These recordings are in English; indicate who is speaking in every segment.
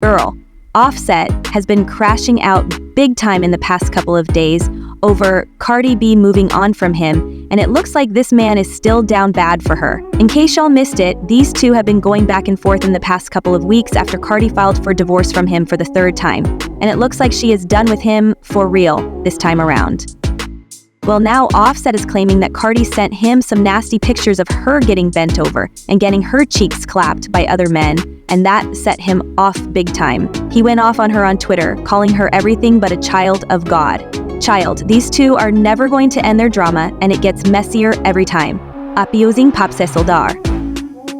Speaker 1: girl. Offset has been crashing out big time in the past couple of days over Cardi B moving on from him, and it looks like this man is still down bad for her. In case y'all missed it, these two have been going back and forth in the past couple of weeks after Cardi filed for divorce from him for the third time, and it looks like she is done with him for real this time around. Well, now Offset is claiming that Cardi sent him some nasty pictures of her getting bent over and getting her cheeks clapped by other men, and that set him off big time. He went off on her on Twitter, calling her everything but a child of God. Child, these two are never going to end their drama, and it gets messier every time. Apiosing papse soldar.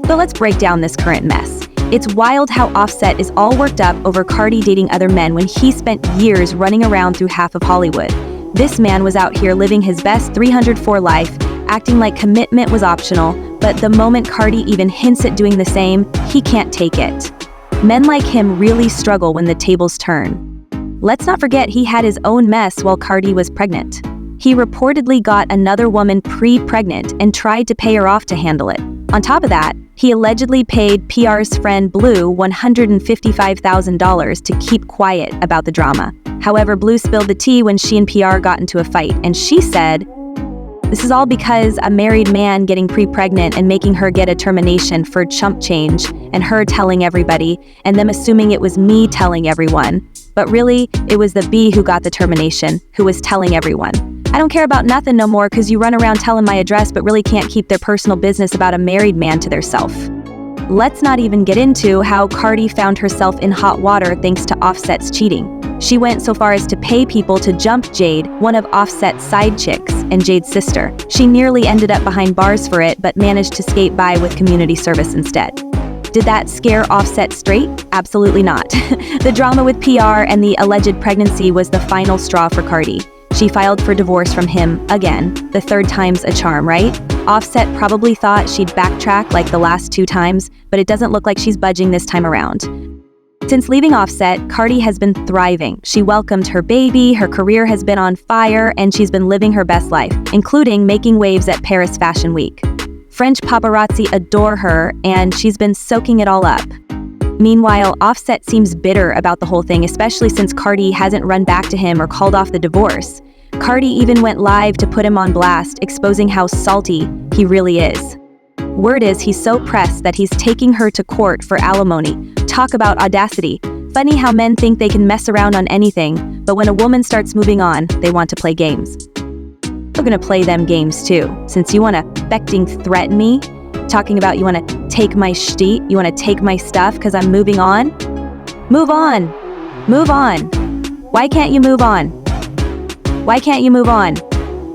Speaker 1: But let's break down this current mess. It's wild how Offset is all worked up over Cardi dating other men when he spent years running around through half of Hollywood. This man was out here living his best 304 life, acting like commitment was optional, but the moment Cardi even hints at doing the same, he can't take it. Men like him really struggle when the tables turn. Let's not forget he had his own mess while Cardi was pregnant. He reportedly got another woman pre-pregnant and tried to pay her off to handle it. On top of that, he allegedly paid PR's friend Blue $155,000 to keep quiet about the drama. However, Blue spilled the tea when she and PR got into a fight, and she said, "This is all because a married man getting pre-pregnant and making her get a termination for chump change, and her telling everybody, and them assuming it was me telling everyone. But really, it was the B who got the termination, who was telling everyone. I don't care about nothing no more because you run around telling my address but really can't keep their personal business about a married man to theirself." Let's not even get into how Cardi found herself in hot water thanks to Offset's cheating. She went so far as to pay people to jump Jade, one of Offset's side chicks, and Jade's sister. She nearly ended up behind bars for it, but managed to skate by with community service instead. Did that scare Offset straight? Absolutely not. The drama with PR and the alleged pregnancy was the final straw for Cardi. She filed for divorce from him again. The third time's a charm, right? Offset probably thought she'd backtrack like the last two times, but it doesn't look like she's budging this time around. Since leaving Offset, Cardi has been thriving. She welcomed her baby, her career has been on fire, and she's been living her best life, including making waves at Paris Fashion Week. French paparazzi adore her, and she's been soaking it all up. Meanwhile, Offset seems bitter about the whole thing, especially since Cardi hasn't run back to him or called off the divorce. Cardi even went live to put him on blast, exposing how salty he really is. Word is he's so pressed that he's taking her to court for alimony. Talk about audacity. Funny how men think they can mess around on anything, but when a woman starts moving on, they want to play games. We're gonna play them games too, since you wanna becting threaten me, talking about you wanna take my shtiet, you wanna take my stuff because I'm moving on? Move on. Move on. Why can't you move on? Why can't you move on?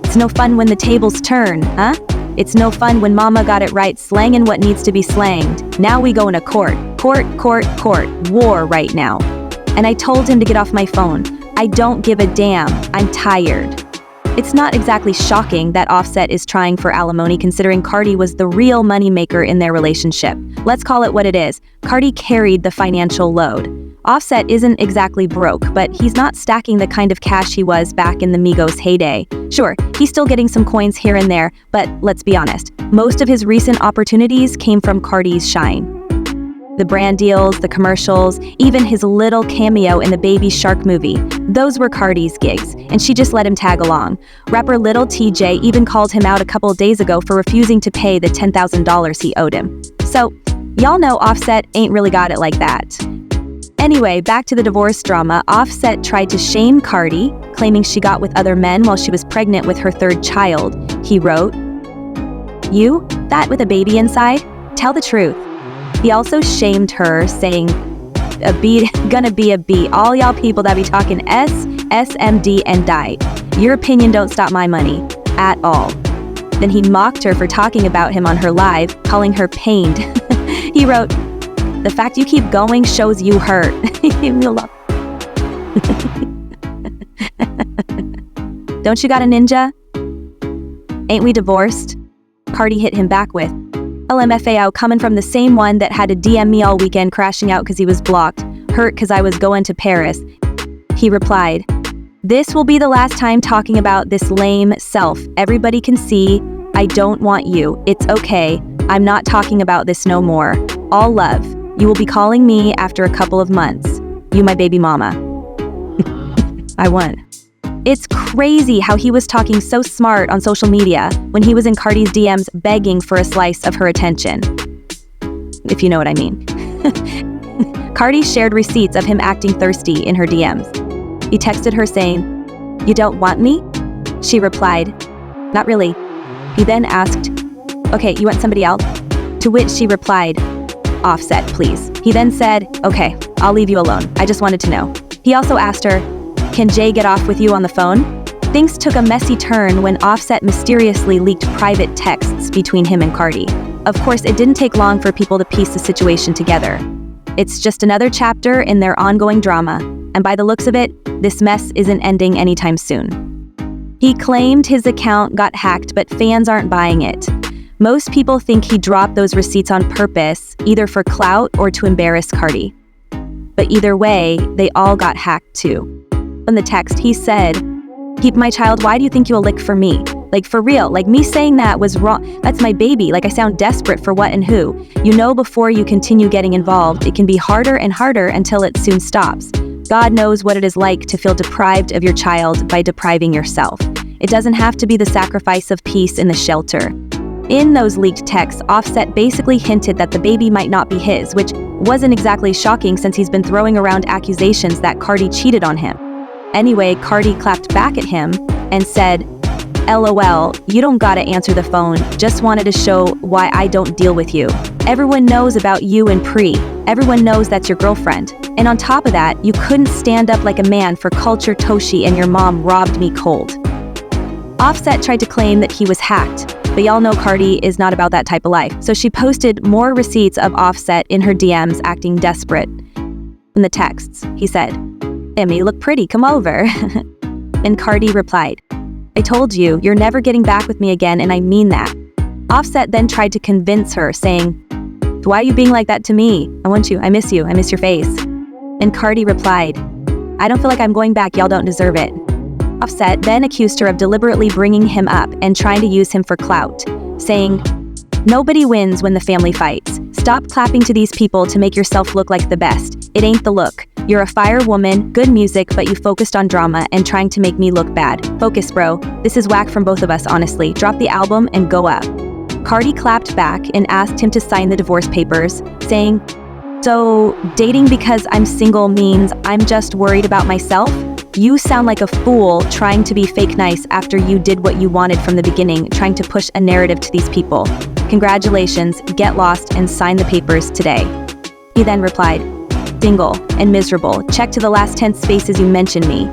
Speaker 1: It's no fun when the tables turn, huh? It's no fun when mama got it right slanging what needs to be slanged. Now we go in a court. Court, war right now. And I told him to get off my phone. I don't give a damn. I'm tired. It's not exactly shocking that Offset is trying for alimony considering Cardi was the real moneymaker in their relationship. Let's call it what it is. Cardi carried the financial load. Offset isn't exactly broke, but he's not stacking the kind of cash he was back in the Migos heyday. Sure, he's still getting some coins here and there, but let's be honest, most of his recent opportunities came from Cardi's shine. The brand deals, the commercials, even his little cameo in the Baby Shark movie. Those were Cardi's gigs, and she just let him tag along. Rapper Lil TJ even called him out a couple of days ago for refusing to pay the $10,000 he owed him. So, y'all know Offset ain't really got it like that. Anyway, back to the divorce drama. Offset tried to shame Cardi, claiming she got with other men while she was pregnant with her third child. He wrote, "You? That with a baby inside? Tell the truth." He also shamed her, saying, "A B gonna be a B. All y'all people that be talking SMD and diet. Your opinion don't stop my money. At all." Then he mocked her for talking about him on her live, calling her pained. He wrote, "The fact you keep going shows you hurt." Don't you got a ninja? Ain't we divorced? Cardi hit him back with, "LMFAO coming from the same one that had to DM me all weekend crashing out cause he was blocked. Hurt cause I was going to Paris." He replied, "This will be the last time talking about this lame self. Everybody can see I don't want you. It's okay. I'm not talking about this no more. All love. You will be calling me after a couple of months." You my baby mama. I won. It's crazy how he was talking so smart on social media when he was in Cardi's DMs begging for a slice of her attention. If you know what I mean. Cardi shared receipts of him acting thirsty in her DMs. He texted her saying, "You don't want me?" She replied, "Not really." He then asked, "Okay, you want somebody else?" To which she replied, "Offset, please." He then said, "Okay, I'll leave you alone. I just wanted to know." He also asked her, "Can Jay get off with you on the phone?" Things took a messy turn when Offset mysteriously leaked private texts between him and Cardi. Of course, it didn't take long for people to piece the situation together. It's just another chapter in their ongoing drama, and by the looks of it, this mess isn't ending anytime soon. He claimed his account got hacked, but fans aren't buying it. Most people think he dropped those receipts on purpose, either for clout or to embarrass Cardi. But either way, they all got hacked too. In the text, he said, "Keep my child, why do you think you'll lick for me? Like for real, like me saying that was wrong. That's my baby, like I sound desperate for what and who. You know before you continue getting involved, it can be harder and harder until it soon stops. God knows what it is like to feel deprived of your child by depriving yourself. It doesn't have to be the sacrifice of peace in the shelter." In those leaked texts, Offset basically hinted that the baby might not be his, which wasn't exactly shocking since he's been throwing around accusations that Cardi cheated on him. Anyway, Cardi clapped back at him and said, "LOL, you don't gotta answer the phone, just wanted to show why I don't deal with you. Everyone knows about you and Pri. Everyone knows that's your girlfriend. And on top of that, you couldn't stand up like a man for culture Toshi and your mom robbed me cold." Offset tried to claim that he was hacked, but y'all know Cardi is not about that type of life, so she posted more receipts of Offset in her DMs acting desperate. In the texts, he said, "Emmy, you look pretty, come over." And Cardi replied, "I told you, you're never getting back with me again, and I mean that." Offset then tried to convince her, saying, "Why are you being like that to me? I want you, I miss your face." And Cardi replied, "I don't feel like I'm going back, y'all don't deserve it." Offset then accused her of deliberately bringing him up and trying to use him for clout, saying, "Nobody wins when the family fights. Stop clapping to these people to make yourself look like the best. It ain't the look. You're a fire woman, good music, but you focused on drama and trying to make me look bad. Focus, bro. This is whack from both of us, honestly. Drop the album and go up." Cardi clapped back and asked him to sign the divorce papers, saying, "So, dating because I'm single means I'm just worried about myself? You sound like a fool trying to be fake nice after you did what you wanted from the beginning, trying to push a narrative to these people. Congratulations, get lost and sign the papers today." He then replied, "Single and miserable. Check to the last 10 spaces you mentioned me.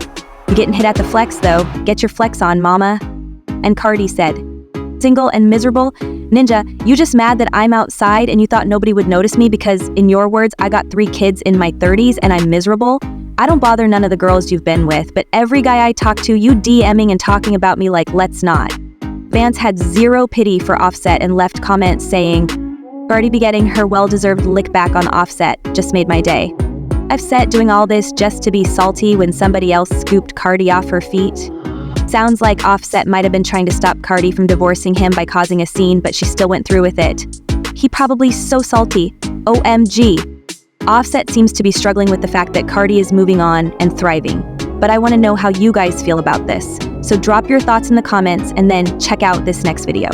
Speaker 1: You getting hit at the flex though. Get your flex on, mama." And Cardi said, "Single and miserable? Ninja, you just mad that I'm outside and you thought nobody would notice me because, in your words, I got 3 kids in my 30s and I'm miserable? I don't bother none of the girls you've been with, but every guy I talk to, you DMing and talking about me like let's not." Fans had zero pity for Offset and left comments saying, "Cardi be getting her well-deserved lick back on Offset just made my day. Offset doing all this just to be salty when somebody else scooped Cardi off her feet. Sounds like Offset might have been trying to stop Cardi from divorcing him by causing a scene, but she still went through with it. He probably so salty. OMG. Offset seems to be struggling with the fact that Cardi is moving on and thriving. But I want to know how you guys feel about this. So drop your thoughts in the comments and then check out this next video.